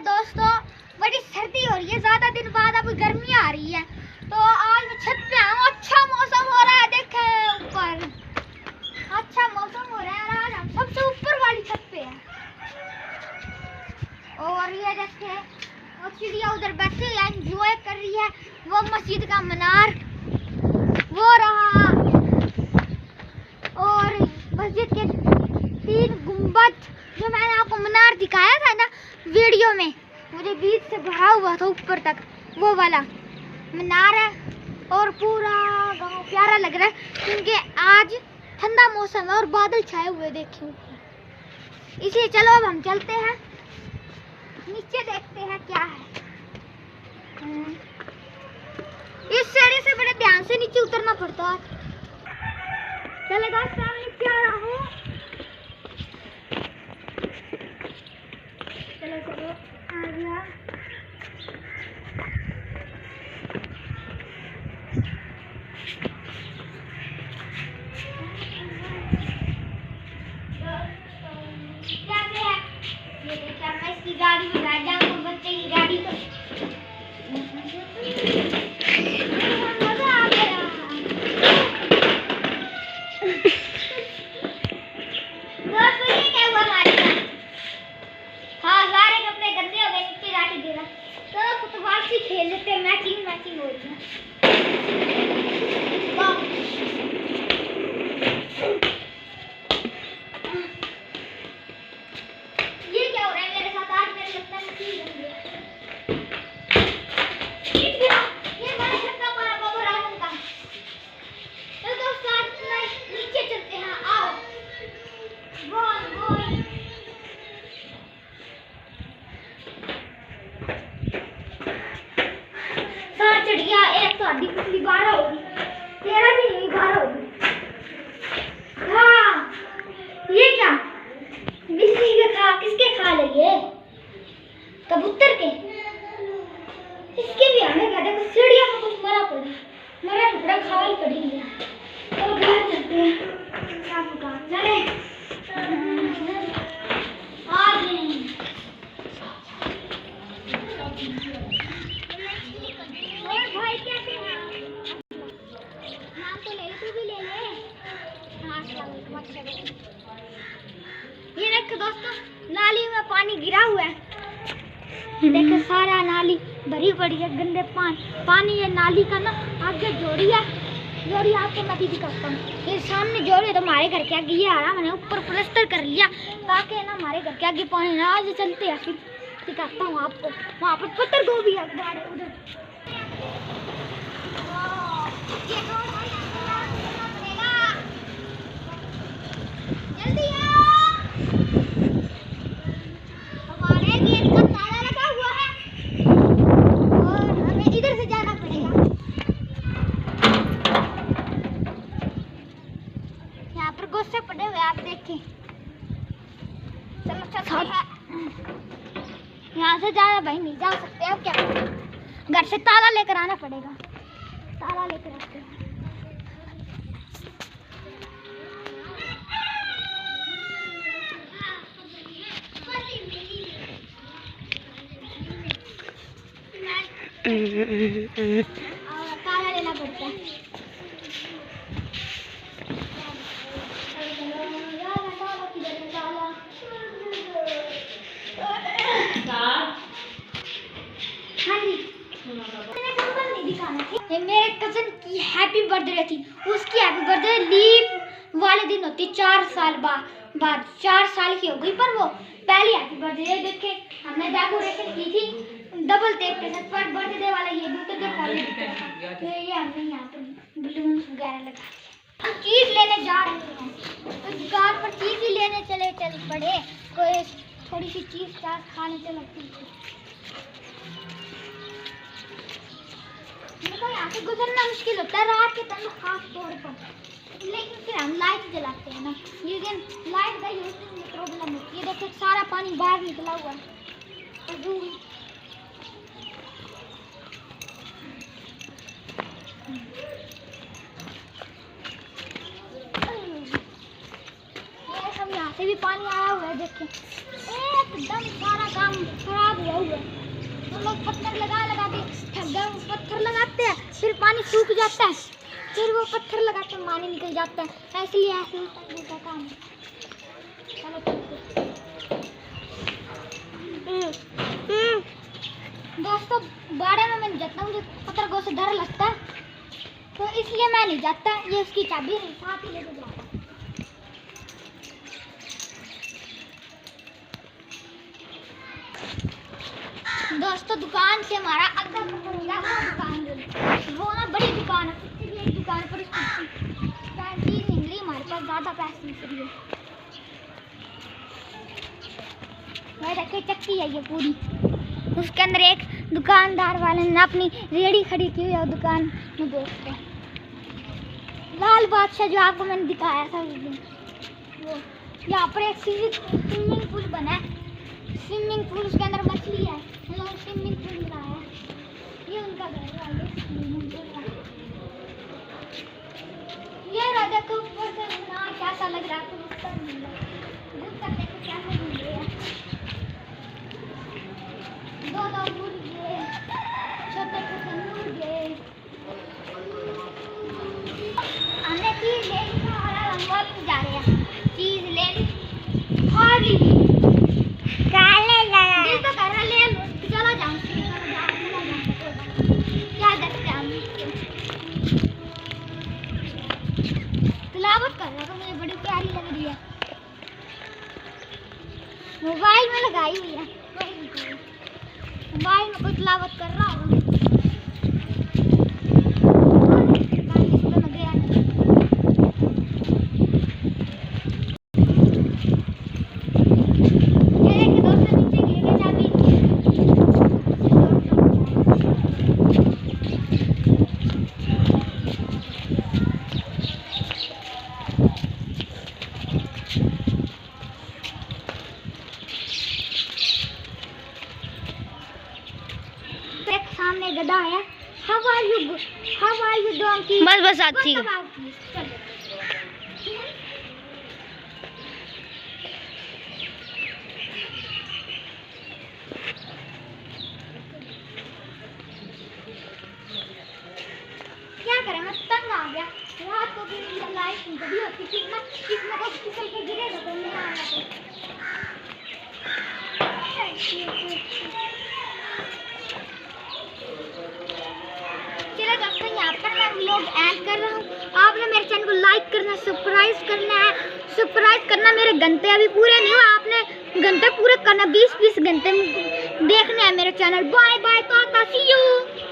दोस्तों, बड़ी सर्दी हो रही है, ज्यादा दिन बाद अब गर्मी आ रही है, तो आज मैं छत पे आऊँ। अच्छा मौसम हो रहा है, देखें ऊपर अच्छा मौसम हो रहा है और आज हम सबसे ऊपर वाली छत पे हैं। और ये देखें वो चिड़िया उधर बैठे हैं, एंजॉय कर रही है। वो मस्जिद का मीनार वो रहा और मस्जिद के 3 गुंबद जो मैंने आपको मीनार दिखाया था ना वीडियो में, मुझे बीच से बढ़ा हुआ था ऊपर तक, वो वाला मीनार है। और पूरा गांव प्यारा लग रहा है क्योंकि आज ठंडा मौसम है और बादल छाए हुए देखें ऊपर। इसी चलो अब हम चलते हैं नीचे, देखते हैं क्या है। इस सीढ़ी से बड़े ध्यान से नीचे उतरना पड़ता है। चलेगा सामने क्या रहा है, चलो चलो आ गया। ये देखिए मैं इसकी गाड़ी में बैठ जाऊंगा, बच्चे की गाड़ी तो मजा आ गया। दोस्तों ये क्या हुआ हमारे साथ? हाँ सारे कपड़े गंदे हो गए, नीचे जाके गिरा। तो फुटबॉल से खेल लेते हैं, मैचिंग हो रही है। ये क्या हो रहा है मेरे साथ आज? मेरे लगता है मशीन बन गई। ये हमारे घर का बड़ा बाबू रावण का। तो दोस्तों आज नीचे चलते हैं, आओ। बोल चिड़िया एक तो आधी पिछली 12 होगी, 13 भी नहीं 12 होगी। हाँ ये क्या बिजली के खा, किसके खा लगे? कबूतर के। इसके भी हमें कहते हैं चिड़िया को कुछ मरा टुकड़ा खाई पड़ी है। तो बाहर चलते हैं, क्या पता चले आज नहीं। भाई कैसे हैं? नाम तो ले, तू भी ले ले। हाँ ये देखो दोस्तों, नाली में पानी गिरा हुआ है। देखो सारा नाली भरी पड़ी है, गंदे पानी ये नाली का ना आगे जोड़ी है। जोड़ी आपको मैं भी दिखाता हूँ। ये सामने जोड़ी है तो हमारे घर के आगे ये आ रहा, मैंने ऊपर प्लास्टर कर लिया ताकि ना हमारे घर के आगे पानी ना आज चलते हैं। फिर दिखाता हूँ आपको, वहाँ पर पत्थर गोभी है उधर। जल्दी आओ, हमारे गेट का ताला लगा हुआ है और हमें इधर से जाना पड़ेगा। यहाँ पर गोश्ते पड़े हुए आप देखें, समस्या है। यहाँ से ज्यादा भाई नहीं जा सकते, अब क्या करें? घर से ताला लेकर आना पड़ेगा, ताला लेकर आते हैं। ताला लेना पड़ता है। ये मेरे कजन की हैप्पी बर्थडे थी, उसकी हैप्पी बर्थडे लीव वाले दिन होती, 4 साल बाद 4 साल की हो गई, पर वो पहली हैप्पी बर्थडे देखे हमने डेकोरेशन की थी डबल टेप के साथ। पर बर्थडे वाला ये भी तो तो ये हमने यहाँ पर बलून्स वगैरह लगा दिए। हम चीज लेने जा रहे हैं, तो दुकान पर चीज ही लेने चल पड़े, कोई थोड़ी सी चीज चाट खाने चलती है। यहाँ से गुजरना मुश्किल होता है रात के टाइम खास तौर पर, लेकिन फिर हम लाइट जलाते हैं ना, लेकिन लाइट का यूज में प्रॉब्लम होती है। देखो सारा पानी बाहर निकला हुआ है। ये सब यहाँ से भी पानी आया हुआ है, देखें एकदम सारा काम खराब हुआ हुआ है। हम लोग पत्थर लगा के थक गए। पत्थर लगाते हैं, फिर पानी सूख जाता है, फिर वो पत्थर लगाते हैं, पानी निकल जाता है। इसलिए ऐसे उल्टा काम है। चलो दोस्तों, बाड़े में मैं नहीं जाता, मुझे पत्थर से डर लगता है, तो इसलिए मैं नहीं जाता। ये उसकी चाबी साथ ही लेके जाता। दोस्तों, दुकान से हमारा अगला पत्थर हो गया। वो ना बड़ी दुकान है, एक दुकान पर चीज नहीं मिली, हमारे पास ज़्यादा पैसे नहीं चाहिए। मैं रखे चक्की है ये पूरी, उसके अंदर एक दुकानदार वाले ने अपनी रेहड़ी खड़ी की हुई है, दुकान में बेचते हैं। लाल बादशाह जो आपको मैंने दिखाया था उस दिन, वो यहाँ पर एक स्विमिंग पूल बना है। स्विमिंग पूल, उसके अंदर मछली है। स्विमिंग पूल बनाया है, ये उनका घर है। ये रहा, देखो ऊपर से कैसा लग रहा है। दो मुर्गे, छोटे छोटे मुर्गे। हमने चीज ले ली और हम वापस जा रहे हैं। चीज ले ली, खा ली, दिल तो कर रहा ले लो, चला जाऊँ क्या करते हैं हम। तिलावत कर रहा था, मुझे बड़ी प्यारी लग रही है। मोबाइल में लगाई हुई है, मोबाइल में कोई तिलावत कर रहा होगा। सामने गधा है। How are you donkey? बस अच्छी क्या करें, मैं तंग आ गया। रात को भी लाइट कभी होती थी ना, इसमें को फिसल के गिरेगा तो नहीं आना। चलो दोस्तों, यहाँ पर मैं व्लॉग एंड कर रहा हूँ। आपने मेरे चैनल को लाइक करना, सब्सक्राइब करना। मेरे घंटे अभी पूरे नहीं हुआ, आपने घंटे पूरे करना, 20 घंटे देखने हैं मेरे channel. Bye bye, ta-ta, see you.